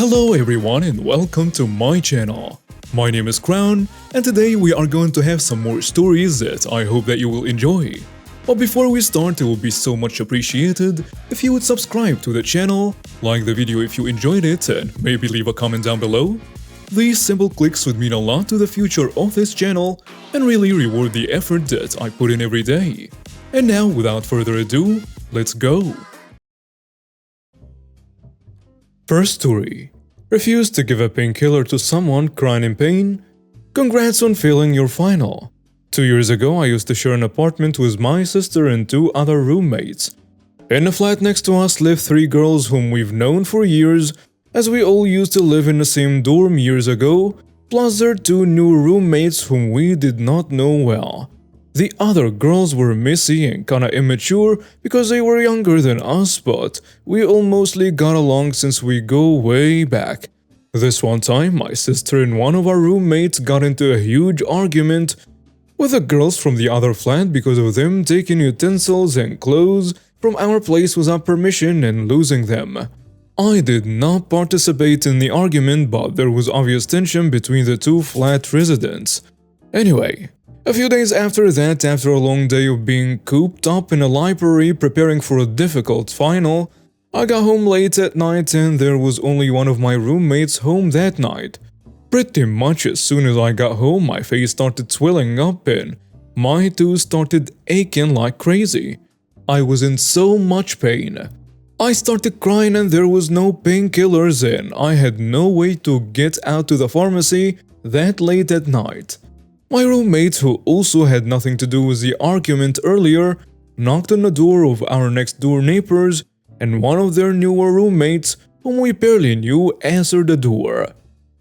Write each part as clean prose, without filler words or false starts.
Hello everyone and welcome to my channel. My name is Crown and today we are going to have some more stories that I hope that you will enjoy. But before we start, it will be so much appreciated if you would subscribe to the channel, like the video if you enjoyed it, and maybe leave a comment down below. These simple clicks would mean a lot to the future of this channel and really reward the effort that I put in every day. And now, without further ado, let's go! First story. Refuse to give a painkiller to someone crying in pain? Congrats on failing your final. 2 years ago, I used to share an apartment with my sister and 2 other roommates. In the flat next to us lived 3 girls whom we've known for years, as we all used to live in the same dorm years ago, plus their 2 new roommates whom we did not know well. The other girls were messy and kinda immature because they were younger than us, but we all mostly got along since we go way back. This one time, my sister and one of our roommates got into a huge argument with the girls from the other flat because of them taking utensils and clothes from our place without permission and losing them. I did not participate in the argument, but there was obvious tension between the 2 flat residents. Anyway, a few days after that, after a long day of being cooped up in a library preparing for a difficult final, I got home late at night and there was only one of my roommates home that night. Pretty much as soon as I got home, my face started swelling up and my toes started aching like crazy. I was in so much pain. I started crying and there was no painkillers and I had no way to get out to the pharmacy that late at night. My roommate, who also had nothing to do with the argument earlier, knocked on the door of our next door neighbors, and one of their newer roommates, whom we barely knew, answered the door.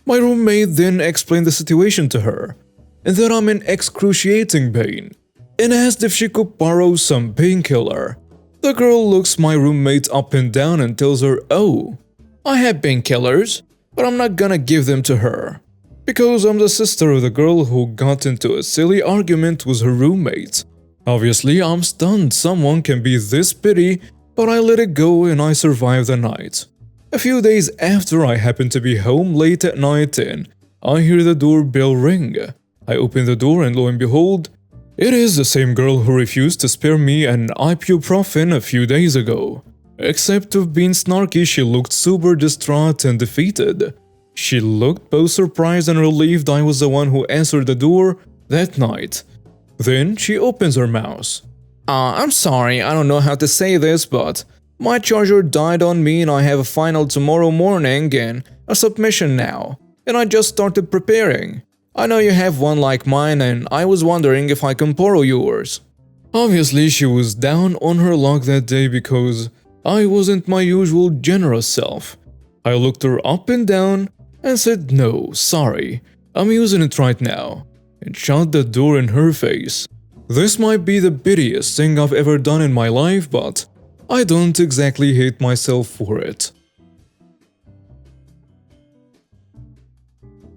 My roommate then explained the situation to her, and that I'm in excruciating pain, and asked if she could borrow some painkiller. The girl looks my roommate up and down and tells her, "Oh, I have painkillers, but I'm not gonna give them to her. Because I'm the sister of the girl who got into a silly argument with her roommate." Obviously, I'm stunned someone can be this petty, but I let it go and I survived the night. A few days after, I happened to be home late at night and I hear the doorbell ring. I open the door and lo and behold, it is the same girl who refused to spare me an ibuprofen a few days ago. Except of being snarky, she looked super distraught and defeated. She looked both surprised and relieved I was the one who answered the door that night. Then she opens her mouth. I'm sorry, I don't know how to say this, but my charger died on me and I have a final tomorrow morning and a submission now. And I just started preparing. I know you have one like mine and I was wondering if I can borrow yours." Obviously, she was down on her luck that day because I wasn't my usual generous self. I looked her up and down and said, "No, sorry, I'm using it right now," and shut the door in her face. This might be the bittiest thing I've ever done in my life, but I don't exactly hate myself for it.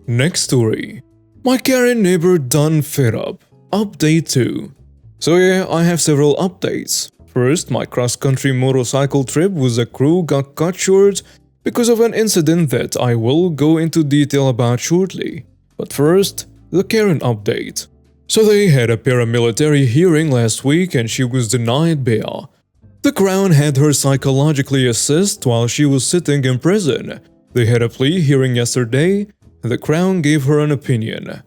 Next story. My Karen neighbor done fed up. Update 2. So yeah, I have several updates. First, my cross-country motorcycle trip with the crew got cut short because of an incident that I will go into detail about shortly. But first, the Karen update. So they had a paramilitary hearing last week and she was denied bail. The Crown had her psychologically assessed while she was sitting in prison. They had a plea hearing yesterday and the Crown gave her an opinion.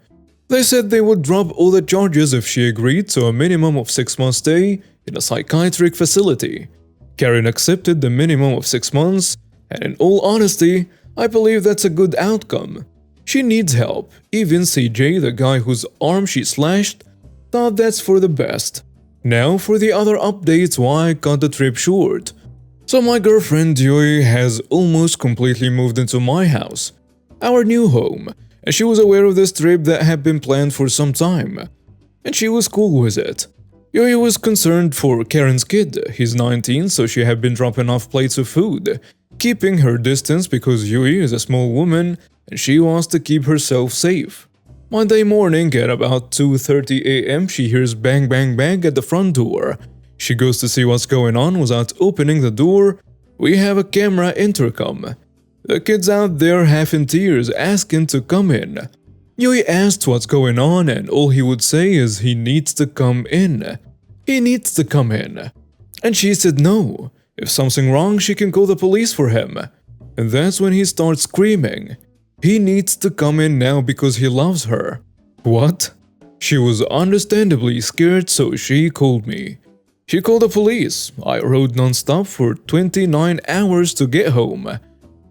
They said they would drop all the charges if she agreed to a minimum of 6 months stay in a psychiatric facility. Karen accepted the minimum of 6 months. And in all honesty, I believe that's a good outcome. She needs help. Even CJ, the guy whose arm she slashed, thought that's for the best. Now for the other updates why I cut the trip short. So my girlfriend Joy has almost completely moved into my house, our new home, and she was aware of this trip that had been planned for some time. And she was cool with it. Joy was concerned for Karen's kid. He's 19, so she had been dropping off plates of food, keeping her distance because Yui is a small woman and she wants to keep herself safe. Monday morning at about 2:30 a.m. she hears bang bang bang at the front door. She goes to see what's going on without opening the door. We have a camera intercom. The kid's out there half in tears asking to come in. Yui asked what's going on and all he would say is he needs to come in. He needs to come in. And she said no. If something wrong, she can call the police for him. And that's when he starts screaming. He needs to come in now because he loves her. What? She was understandably scared, so she called me. She called the police. I rode non-stop for 29 hours to get home.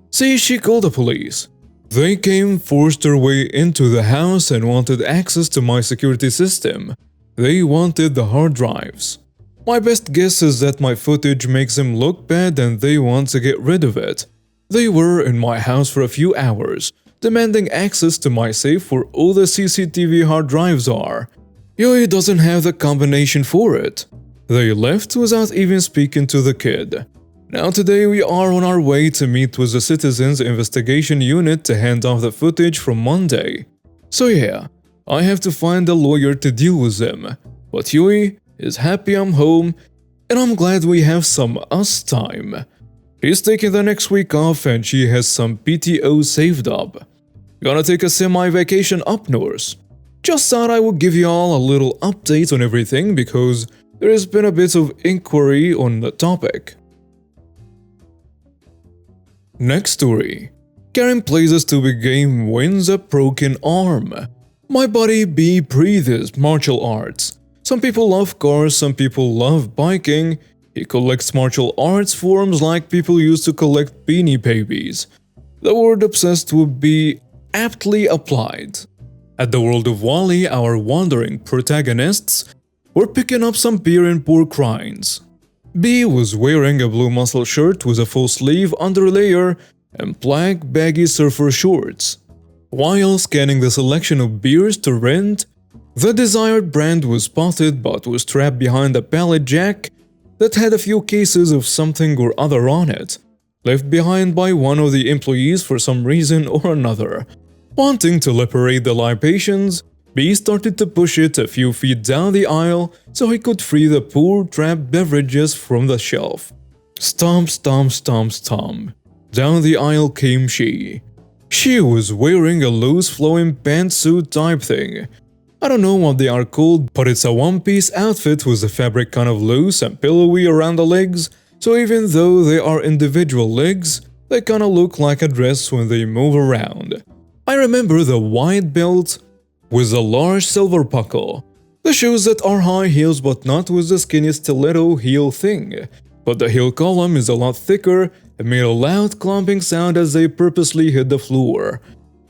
See, she called the police. They came, forced their way into the house and wanted access to my security system. They wanted the hard drives. My best guess is that my footage makes them look bad and they want to get rid of it. They were in my house for a few hours, demanding access to my safe where all the CCTV hard drives are. Yui doesn't have the combination for it. They left without even speaking to the kid. Now today we are on our way to meet with the Citizens Investigation Unit to hand off the footage from Monday. So yeah, I have to find a lawyer to deal with them. But Yui is happy I'm home, and I'm glad we have some us time. She's taking the next week off and she has some PTO saved up. Gonna take a semi-vacation up north. Just thought I would give you all a little update on everything because there has been a bit of inquiry on the topic. Next story. Karen plays a stupid game, wins a broken arm. My buddy B breathes martial arts. Some people love cars, some people love biking. He collects martial arts forms like people used to collect Beanie Babies. The word obsessed would be aptly applied. At the world of Wally, our wandering protagonists were picking up some beer and pork rinds. B was wearing a blue muscle shirt with a full sleeve underlayer and black baggy surfer shorts. While scanning the selection of beers to rent, the desired brand was spotted but was trapped behind a pallet jack that had a few cases of something or other on it, left behind by one of the employees for some reason or another. Wanting to liberate the libations, B started to push it a few feet down the aisle so he could free the poor trapped beverages from the shelf. Stomp, stomp, stomp, stomp. Down the aisle came she. She was wearing a loose flowing pantsuit type thing. I don't know what they are called, but it's a one-piece outfit with the fabric kind of loose and pillowy around the legs, so even though they are individual legs, they kinda look like a dress when they move around. I remember the white belt with a large silver buckle, the shoes that are high heels but not with the skinny stiletto heel thing, but the heel column is a lot thicker and made a loud clumping sound as they purposely hit the floor.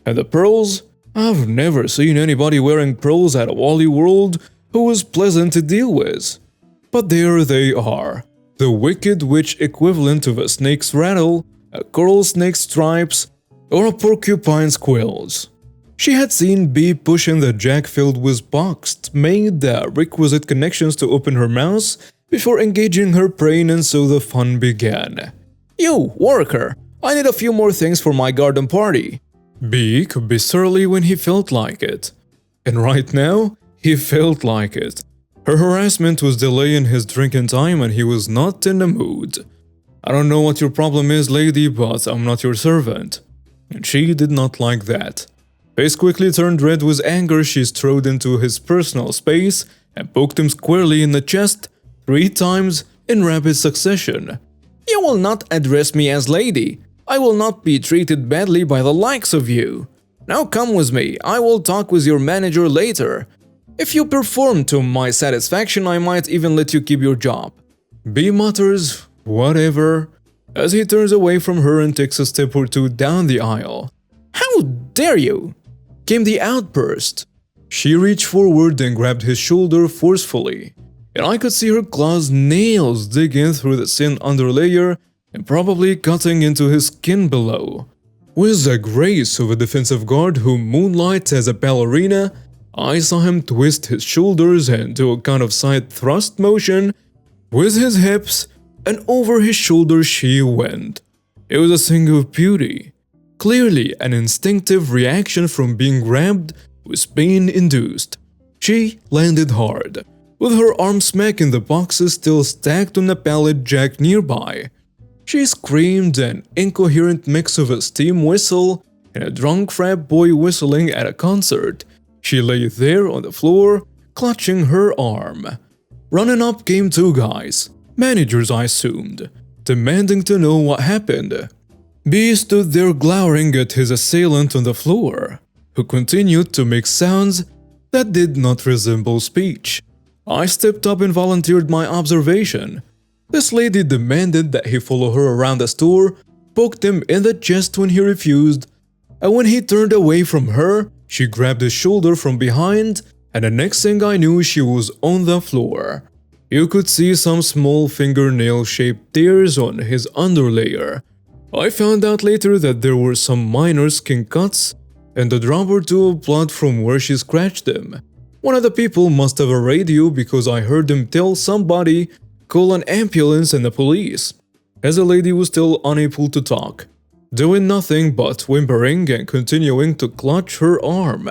And the pearls? I've never seen anybody wearing pearls at a Wally World who was pleasant to deal with. But there they are, the Wicked Witch equivalent of a snake's rattle, a coral snake's stripes, or a porcupine's quills. She had seen B pushing the jack filled with boxed, made the requisite connections to open her mouth before engaging her brain, and so the fun began. "You, worker, I need a few more things for my garden party." B could be surly when he felt like it. And right now, he felt like it. Her harassment was delaying his drinking time and he was not in the mood. "I don't know what your problem is, lady, but I'm not your servant." And she did not like that. Face quickly turned red with anger. She strode into his personal space and poked him squarely in the chest 3 times in rapid succession. "You will not address me as lady. I will not be treated badly by the likes of you. Now come with me, I will talk with your manager later. If you perform to my satisfaction, I might even let you keep your job." B mutters, "Whatever," as he turns away from her and takes a step or two down the aisle. "How dare you!" came the outburst. She reached forward and grabbed his shoulder forcefully, and I could see her claws nails digging through the thin underlayer and probably cutting into his skin below. With the grace of a defensive guard who moonlights as a ballerina, I saw him twist his shoulders and do a kind of side thrust motion with his hips, and over his shoulder she went. It was a thing of beauty. Clearly an instinctive reaction from being grabbed with pain-induced. She landed hard, with her arm smacking the boxes still stacked on a pallet jack nearby. She screamed an incoherent mix of a steam whistle and a drunk frat boy whistling at a concert. She lay there on the floor, clutching her arm. Running up came two guys, managers I assumed, demanding to know what happened. B stood there glowering at his assailant on the floor, who continued to make sounds that did not resemble speech. I stepped up and volunteered my observation. This lady demanded that he follow her around the store, poked him in the chest when he refused, and when he turned away from her, she grabbed his shoulder from behind, and the next thing I knew she was on the floor. You could see some small fingernail-shaped tears on his underlayer. I found out later that there were some minor skin cuts and a drop or two of blood from where she scratched him. One of the people must have a radio because I heard him tell somebody, call an ambulance and the police, as the lady was still unable to talk, doing nothing but whimpering and continuing to clutch her arm.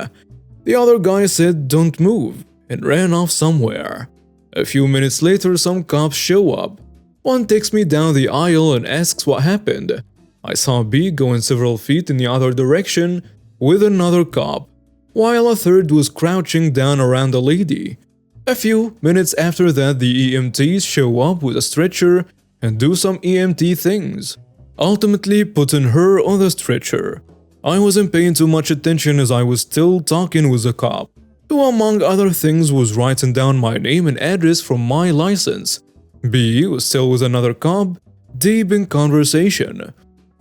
The other guy said don't move and ran off somewhere. A few minutes later some cops show up. One takes me down the aisle and asks what happened. I saw B going several feet in the other direction with another cop, while a third was crouching down around the lady. A few minutes after that, the EMTs show up with a stretcher and do some EMT things, ultimately putting her on the stretcher. I wasn't paying too much attention as I was still talking with the cop, who among other things was writing down my name and address from my license. B was still with another cop, deep in conversation.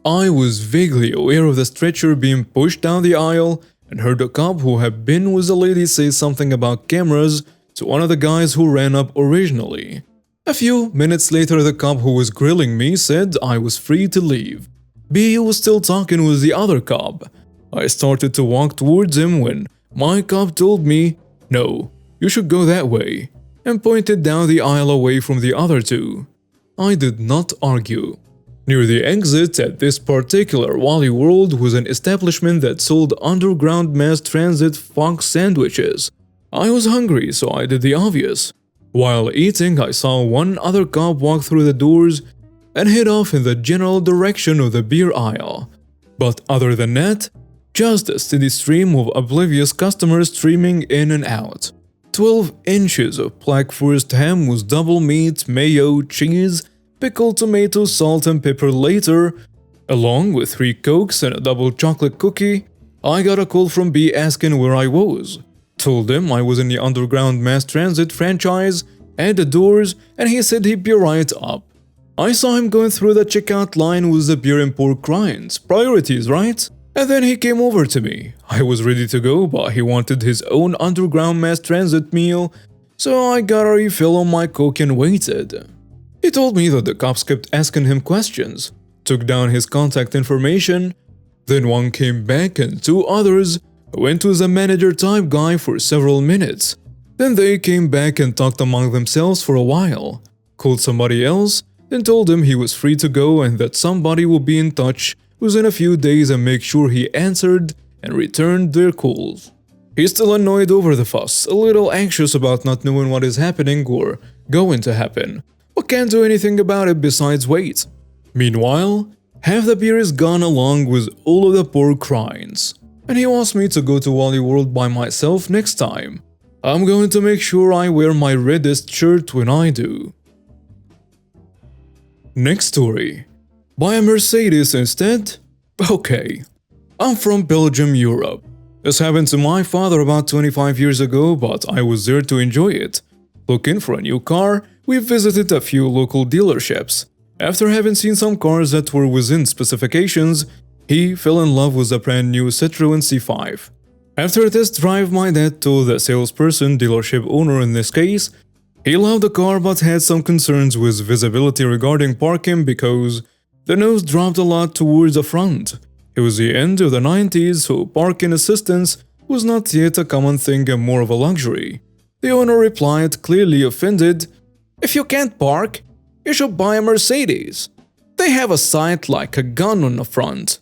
I was vaguely aware of the stretcher being pushed down the aisle and heard the cop who had been with the lady say something about cameras to one of the guys who ran up originally. A few minutes later, the cop who was grilling me said I was free to leave. B was still talking with the other cop. I started to walk towards him when my cop told me, "No, you should go that way," and pointed down the aisle away from the other two. I did not argue. Near the exit at this particular Wally World was an establishment that sold underground mass transit Fox sandwiches. I was hungry, so I did the obvious. While eating, I saw one other cop walk through the doors and head off in the general direction of the beer aisle. But other than that, just a steady stream of oblivious customers streaming in and out. 12 inches of black forest ham with double meat, mayo, cheese, pickled tomato, salt and pepper later, along with 3 Cokes and a double chocolate cookie. I got a call from B asking where I was. Told him I was in the underground mass transit franchise at the doors and he said he'd be right up. I saw him going through the checkout line with the beer and pork rinds, priorities, right? And then he came over to me. I was ready to go, but he wanted his own underground mass transit meal, so I got a refill on my Coke and waited. He told me that the cops kept asking him questions, took down his contact information, then one came back and 2 others went to the manager type guy for several minutes. Then they came back and talked among themselves for a while, called somebody else, then told him he was free to go and that somebody would be in touch within a few days and make sure he answered and returned their calls. He's still annoyed over the fuss, a little anxious about not knowing what is happening or going to happen, but can't do anything about it besides wait. Meanwhile, half the beer is gone along with all of the pork rinds, and he wants me to go to Wally World by myself next time. I'm going to make sure I wear my reddest shirt when I do. Next story. Buy a Mercedes instead? Okay. I'm from Belgium, Europe. This happened to my father about 25 years ago, but I was there to enjoy it. Looking for a new car, we visited a few local dealerships. After having seen some cars that were within specifications, he fell in love with a brand new Citroën C5. After a test drive, my dad told the salesperson, dealership owner in this case, he loved the car but had some concerns with visibility regarding parking because the nose dropped a lot towards the front. It was the end of the 90s, so parking assistance was not yet a common thing and more of a luxury. The owner replied, clearly offended, "If you can't park, you should buy a Mercedes. They have a sight like a gun on the front."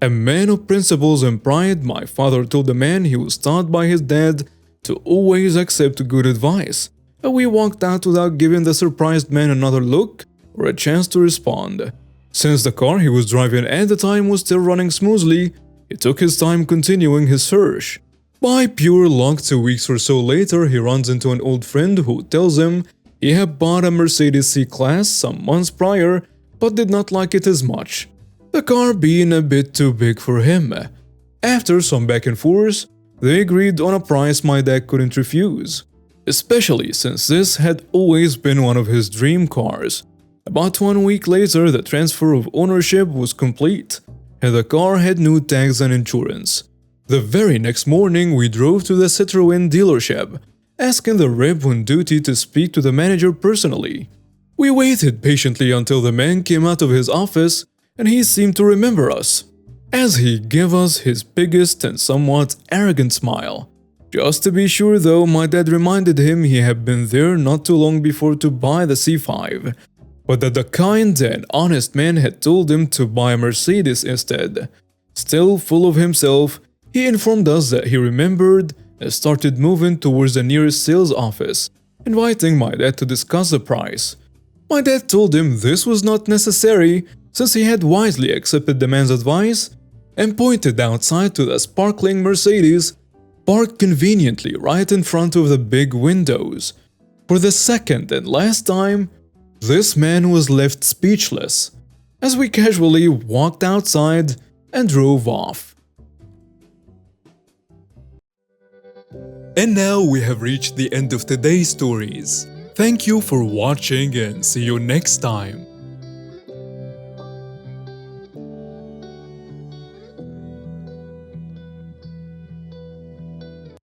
A man of principles and pride, my father told the man he was taught by his dad to always accept good advice, and we walked out without giving the surprised man another look or a chance to respond. Since the car he was driving at the time was still running smoothly, he took his time continuing his search. By pure luck, 2 weeks or so later, he runs into an old friend who tells him he had bought a Mercedes C-Class some months prior but did not like it as much, the car being a bit too big for him. After some back and forth, they agreed on a price my dad couldn't refuse, especially since this had always been one of his dream cars. About 1 week later, the transfer of ownership was complete, and the car had new tags and insurance. The very next morning, we drove to the Citroën dealership, asking the rep on duty to speak to the manager personally. We waited patiently until the man came out of his office, and he seemed to remember us, as he gave us his biggest and somewhat arrogant smile. Just to be sure though, my dad reminded him he had been there not too long before to buy the C5, but that the kind and honest man had told him to buy a Mercedes instead. Still full of himself, he informed us that he remembered and started moving towards the nearest sales office, inviting my dad to discuss the price. My dad told him this was not necessary since he had wisely accepted the man's advice and pointed outside to the sparkling Mercedes parked conveniently right in front of the big windows. For the second and last time, this man was left speechless as we casually walked outside and drove off. And now we have reached the end of today's stories. Thank you for watching and see you next time.